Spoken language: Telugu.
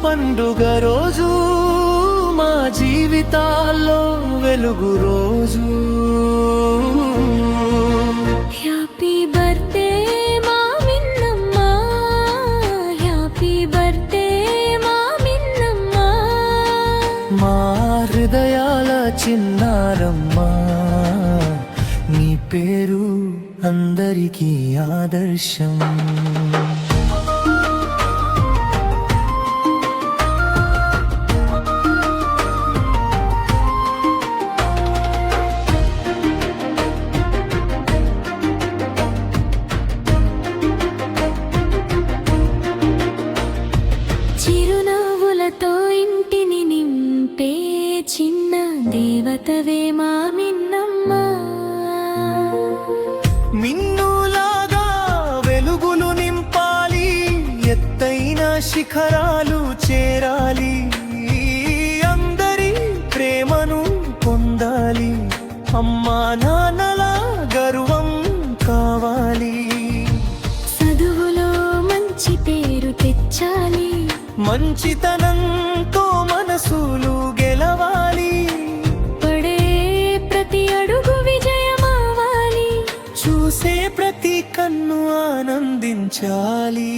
పండుగ రోజు, మా జీవితాల్లో వెలుగు రోజు. హ్యాపీ బర్త్డే మా మిన్నమ్మ, హ్యాపీ బర్త్డే మా మిన్నమ్మ. మా హృదయాల చిన్నారమ్మ, నీ పేరు అందరికీ ఆదర్శం. చిరునవ్వులతో ఇంటిని నింపే చిన్న దేవతవే మా మిన్నమ్మ. మిన్నులాగా వెలుగులు నింపాలి, ఎత్తైన శిఖరాలు చేరాలి, అందరి ప్రేమను పొందాలి, అమ్మా నాన్నల గర్వం కావాలి. చదువులో మంచి పేరు తెచ్చాలి, మంచితనంతో మనసులు గెలవాలి, పడే ప్రతి అడుగు విజయమవ్వాలి, చూసే ప్రతి కన్ను ఆనందించాలి.